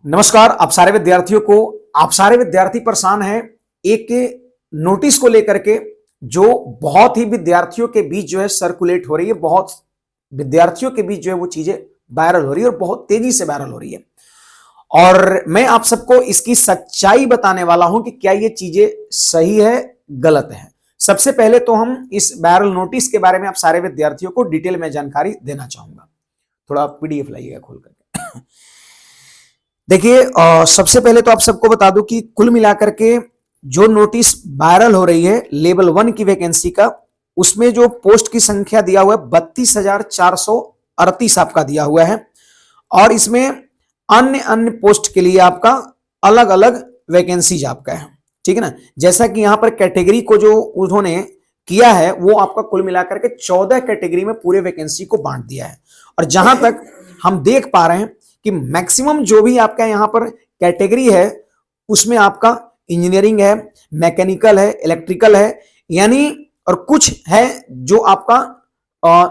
नमस्कार। आप सारे विद्यार्थी परेशान हैं एक नोटिस को लेकर के, जो बहुत ही विद्यार्थियों के बीच जो है सर्कुलेट हो रही है। बहुत विद्यार्थियों के बीच जो है वो चीजें वायरल हो रही है और बहुत तेजी से वायरल हो रही है। और मैं आप सबको इसकी सच्चाई बताने वाला हूं कि क्या ये चीजें सही है, गलत है। सबसे पहले तो हम इस वायरल नोटिस के बारे में आप सारे विद्यार्थियों को डिटेल में जानकारी देना चाहूंगा। थोड़ा पीडीएफ लाइएगा खोल करके। देखिए, सबसे पहले तो आप सबको बता दूं कि कुल मिलाकर के जो नोटिस वायरल हो रही है लेवल 1 की वैकेंसी का, उसमें जो पोस्ट की संख्या दिया हुआ है 32,438 आपका दिया हुआ है। और इसमें अन्य अन्य पोस्ट के लिए आपका अलग अलग वैकेंसीज आपका है, ठीक है ना। जैसा कि यहां पर कैटेगरी को जो उन्होंने किया है वो आपका कुल मिलाकर के 14 कैटेगरी में पूरे वैकेंसी को बांट दिया है। और जहां तक हम देख पा रहे हैं कि मैक्सिमम जो भी आपका यहां पर कैटेगरी है उसमें आपका इंजीनियरिंग है, मैकेनिकल है, इलेक्ट्रिकल है, यानी और कुछ है जो आपका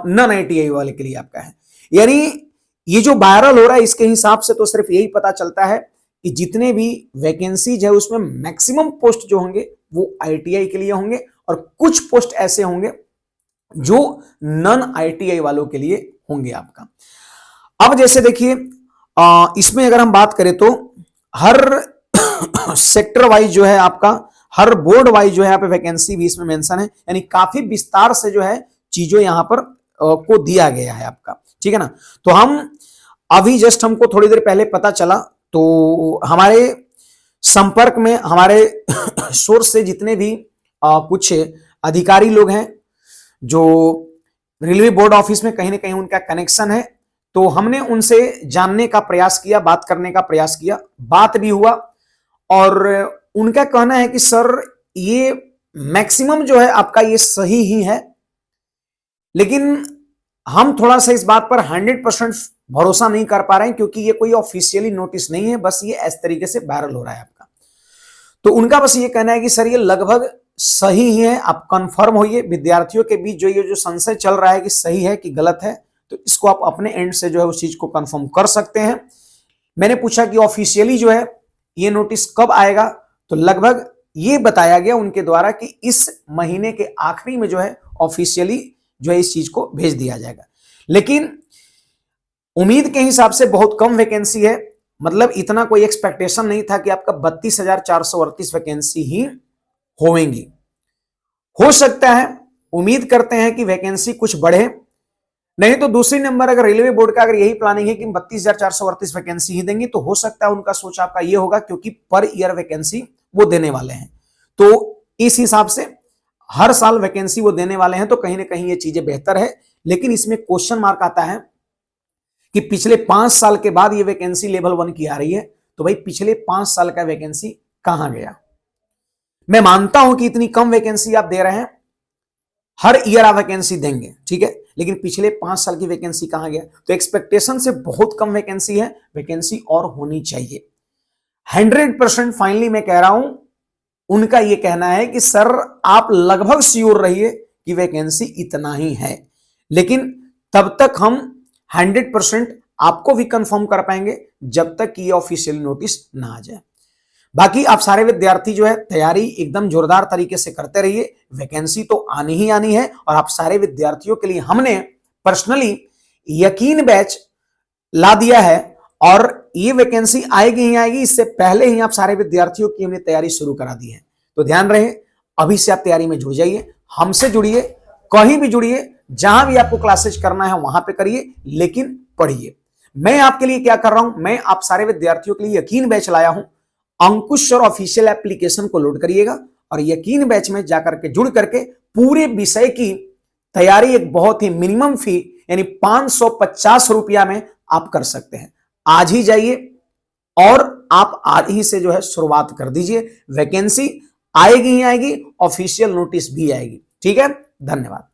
नॉन आईटीआई वाले के लिए आपका है। यानी ये जो वायरल हो रहा है इसके हिसाब से तो सिर्फ यही पता चलता है कि जितने भी वैकेंसीज है उसमें मैक्सिमम पोस्ट जो होंगे वो आईटीआई के लिए होंगे और कुछ पोस्ट ऐसे होंगे जो नॉन आईटीआई वालों के लिए होंगे आपका। अब जैसे देखिए, इसमें अगर हम बात करें तो हर सेक्टर वाइज जो है आपका, हर बोर्ड वाइज जो है यहाँ पे वैकेंसी भी इसमें मेंशन है। यानी काफी विस्तार से जो है चीजों यहां पर को दिया गया है आपका, ठीक है ना। तो हम अभी जस्ट हमको थोड़ी देर पहले पता चला, तो हमारे संपर्क में हमारे सोर्स से जितने भी कुछ अधिकारी लोग हैं जो रेलवे बोर्ड ऑफिस में कहीं ना कहीं उनका कनेक्शन है, तो हमने उनसे जानने का प्रयास किया, बात करने का प्रयास किया, बात भी हुआ। और उनका कहना है कि सर ये मैक्सिमम जो है आपका ये सही ही है, लेकिन हम थोड़ा सा इस बात पर 100% भरोसा नहीं कर पा रहे हैं क्योंकि ये कोई ऑफिशियली नोटिस नहीं है, बस ये इस तरीके से वायरल हो रहा है आपका। तो उनका बस ये कहना है कि सर ये लगभग सही ही है, आप कंफर्म होइए। विद्यार्थियों के बीच जो ये जो संशय चल रहा है कि सही है कि गलत है, तो इसको आप अपने एंड से जो है उस चीज को कंफर्म कर सकते हैं। मैंने पूछा कि ऑफिशियली जो है ये नोटिस कब आएगा, तो लगभग ये बताया गया उनके द्वारा कि इस महीने के आखिरी में जो है ऑफिशियली जो है इस चीज को भेज दिया जाएगा। लेकिन उम्मीद के हिसाब से बहुत कम वैकेंसी है, मतलब इतना कोई एक्सपेक्टेशन नहीं था कि आपका 32,438 वैकेंसी ही होंगी। हो सकता है, उम्मीद करते हैं कि वैकेंसी कुछ बढ़े, नहीं तो दूसरी नंबर अगर रेलवे बोर्ड का अगर यही प्लानिंग है कि 32,438 वैकेंसी ही देंगी, तो हो सकता है उनका सोच आपका ये होगा क्योंकि पर ईयर वैकेंसी वो देने वाले हैं, तो इस हिसाब से हर साल वैकेंसी वो देने वाले हैं, तो कहीं ना कहीं ये चीजें बेहतर है। लेकिन इसमें क्वेश्चन मार्क आता है कि पिछले 5 साल के बाद ये वैकेंसी लेवल 1 की आ रही है, तो भाई पिछले 5 साल का वैकेंसी कहां गया। मैं मानता हूं कि इतनी कम वैकेंसी आप दे रहे हैं, हर ईयर आप वैकेंसी देंगे, ठीक है, लेकिन पिछले 5 साल की वैकेंसी कहां गया। तो एक्सपेक्टेशन से बहुत कम वैकेंसी है, वैकेंसी और होनी चाहिए। 100% फाइनली मैं कह रहा हूं, उनका यह कहना है कि सर आप लगभग श्योर रहिए कि वैकेंसी इतना ही है, लेकिन तब तक हम 100% आपको भी कंफर्म कर पाएंगे जब तक कि ये ऑफिशियल नोटिस ना आ जाए। बाकी आप सारे विद्यार्थी जो है तैयारी एकदम जोरदार तरीके से करते रहिए, वैकेंसी तो आनी ही आनी है। और आप सारे विद्यार्थियों के लिए हमने पर्सनली यकीन बैच ला दिया है और ये वैकेंसी आएगी ही आएगी, इससे पहले ही आप सारे विद्यार्थियों की हमने तैयारी शुरू करा दी है। तो ध्यान रहे, अभी से आप तैयारी में जुड़ जाइए, हमसे जुड़िए, कहीं भी जुड़िए, जहां भी आपको क्लासेज करना है वहां पे करिए, लेकिन पढ़िए। मैं आपके लिए क्या कर रहा हूं, मैं आप सारे विद्यार्थियों के लिए यकीन बैच लाया हूं। अंकुश सर ऑफिशियल एप्लीकेशन को लोड करिएगा और यकीन बैच में जाकर के जुड़ करके पूरे विषय की तैयारी एक बहुत ही मिनिमम फी यानी 550 रुपया में आप कर सकते हैं। आज ही जाइए और आप आज ही से जो है शुरुआत कर दीजिए। वैकेंसी आएगी ही आएगी, ऑफिशियल नोटिस भी आएगी, ठीक है। धन्यवाद।